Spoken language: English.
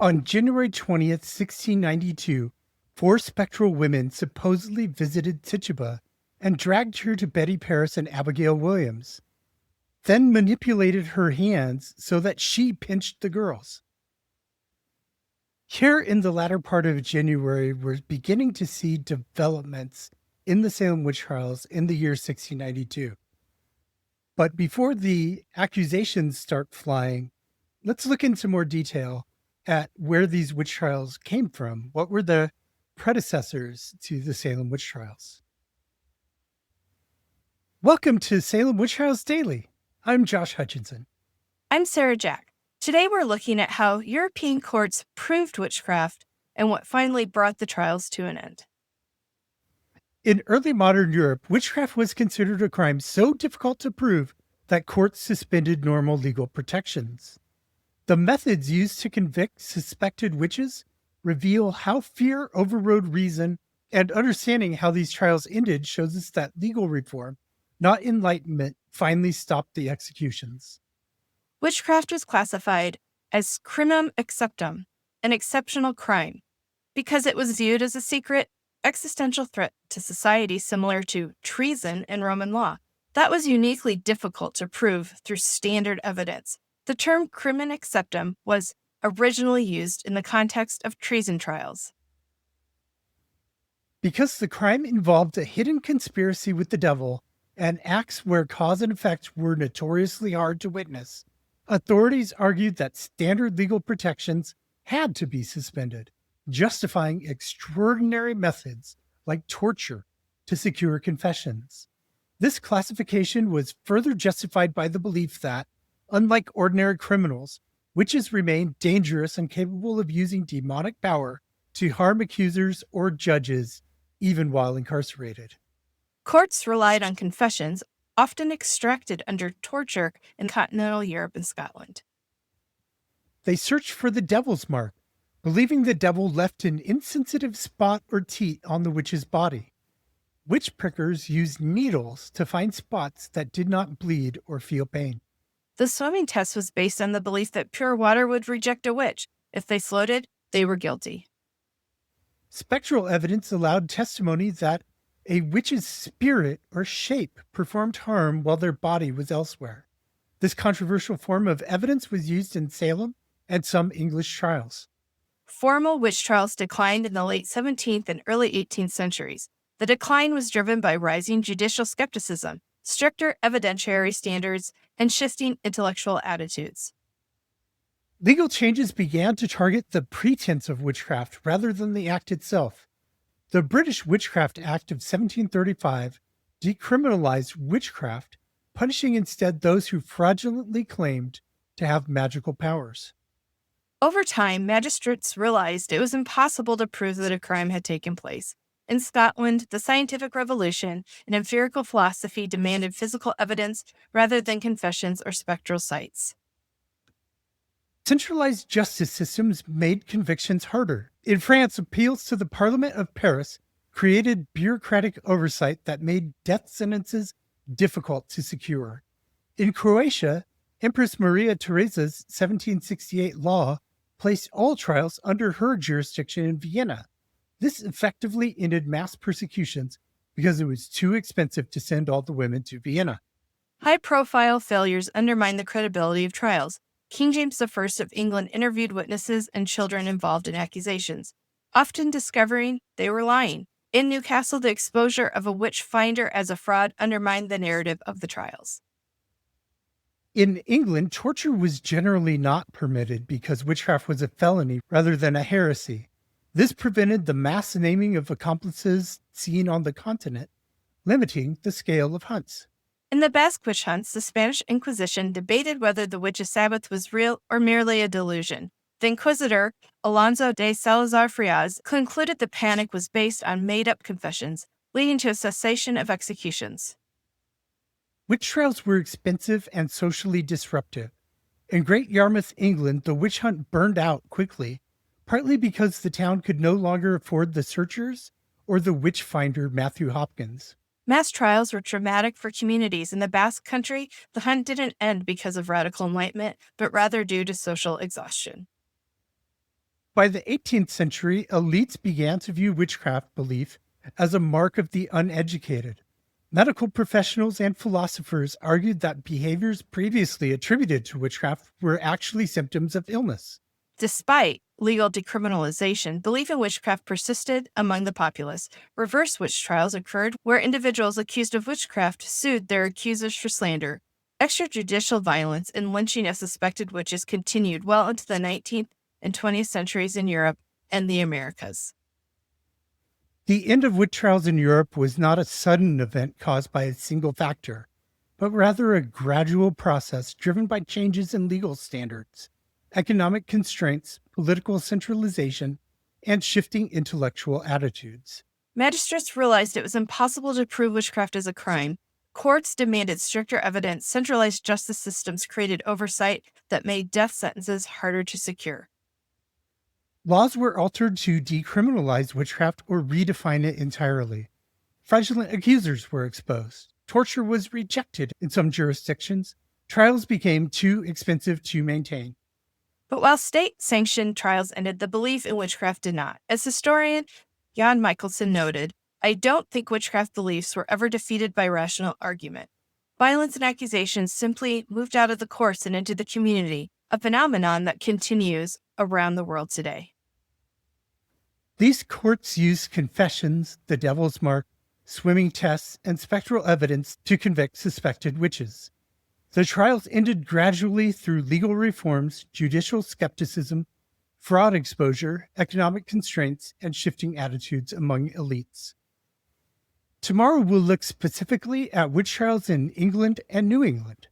On January 20th, 1692, four spectral women supposedly visited Tituba and dragged her to Betty Paris and Abigail Williams, then manipulated her hands so that she pinched the girls. Here in the latter part of January, we're beginning to see developments in the Salem Witch Trials in the year 1692. But before the accusations start flying, let's look into more detail at where these witch trials came from. What were the predecessors to the Salem Witch Trials? Welcome to Salem Witch Trials Daily. I'm Josh Hutchinson. I'm Sarah Jack. Today we're looking at how European courts proved witchcraft and what finally brought the trials to an end. In early modern Europe, witchcraft was considered a crime so difficult to prove that courts suspended normal legal protections. The methods used to convict suspected witches reveal how fear overrode reason, and understanding how these trials ended shows us that legal reform, not enlightenment, finally stopped the executions. Witchcraft was classified as crimum exceptum, an exceptional crime, because it was viewed as a secret, existential threat to society similar to treason in Roman law. That was uniquely difficult to prove through standard evidence. The term crimum exceptum was originally used in the context of treason trials. Because the crime involved a hidden conspiracy with the devil and acts where cause and effect were notoriously hard to witness, authorities argued that standard legal protections had to be suspended, justifying extraordinary methods like torture to secure confessions. This classification was further justified by the belief that, unlike ordinary criminals, witches remained dangerous and capable of using demonic power to harm accusers or judges, even while incarcerated. Courts relied on confessions, often extracted under torture in continental Europe and Scotland. They searched for the devil's mark, believing the devil left an insensitive spot or teat on the witch's body. Witch prickers used needles to find spots that did not bleed or feel pain. The swimming test was based on the belief that pure water would reject a witch. If they floated, they were guilty. Spectral evidence allowed testimony that a witch's spirit or shape performed harm while their body was elsewhere. This controversial form of evidence was used in Salem and some English trials. Formal witch trials declined in the late 17th and early 18th centuries. The decline was driven by rising judicial skepticism, stricter evidentiary standards, and shifting intellectual attitudes. Legal changes began to target the pretense of witchcraft rather than the act itself. The British Witchcraft Act of 1735 decriminalized witchcraft, punishing instead those who fraudulently claimed to have magical powers. Over time, magistrates realized it was impossible to prove that a crime had taken place. In Scotland, the scientific revolution and empirical philosophy demanded physical evidence rather than confessions or spectral sights. Centralized justice systems made convictions harder. In France, appeals to the Parliament of Paris created bureaucratic oversight that made death sentences difficult to secure. In Croatia, Empress Maria Theresa's 1768 law placed all trials under her jurisdiction in Vienna. This effectively ended mass persecutions because it was too expensive to send all the women to Vienna. High-profile failures undermined the credibility of trials. King James I of England interviewed witnesses and children involved in accusations, often discovering they were lying. In Newcastle, the exposure of a witch finder as a fraud undermined the narrative of the trials. In England, torture was generally not permitted because witchcraft was a felony rather than a heresy. This prevented the mass naming of accomplices seen on the continent, limiting the scale of hunts. In the Basque witch hunts, the Spanish Inquisition debated whether the witch's Sabbath was real or merely a delusion. The Inquisitor, Alonso de Salazar Frias, concluded the panic was based on made-up confessions, leading to a cessation of executions. Witch trials were expensive and socially disruptive. In Great Yarmouth, England, the witch hunt burned out quickly, partly because the town could no longer afford the searchers or the witch finder Matthew Hopkins. Mass trials were traumatic for communities. In the Basque Country, the hunt didn't end because of radical enlightenment, but rather due to social exhaustion. By the 18th century, elites began to view witchcraft belief as a mark of the uneducated. Medical professionals and philosophers argued that behaviors previously attributed to witchcraft were actually symptoms of illness. Despite legal decriminalization, belief in witchcraft persisted among the populace. Reverse witch trials occurred where individuals accused of witchcraft sued their accusers for slander. Extrajudicial violence and lynching of suspected witches continued well into the 19th and 20th centuries in Europe and the Americas. The end of witch trials in Europe was not a sudden event caused by a single factor, but rather a gradual process driven by changes in legal standards, economic constraints, political centralization, and shifting intellectual attitudes. Magistrates realized it was impossible to prove witchcraft as a crime. Courts demanded stricter evidence, centralized justice systems created oversight that made death sentences harder to secure. Laws were altered to decriminalize witchcraft or redefine it entirely. Fraudulent accusers were exposed. Torture was rejected in some jurisdictions. Trials became too expensive to maintain. But while state-sanctioned trials ended, the belief in witchcraft did not. As historian Jan Michelson noted, "I don't think witchcraft beliefs were ever defeated by rational argument. Violence and accusations simply moved out of the courts and into the community, a phenomenon that continues around the world today." These courts used confessions, the devil's mark, swimming tests, and spectral evidence to convict suspected witches. The trials ended gradually through legal reforms, judicial skepticism, fraud exposure, economic constraints, and shifting attitudes among elites. Tomorrow we'll look specifically at witch trials in England and New England.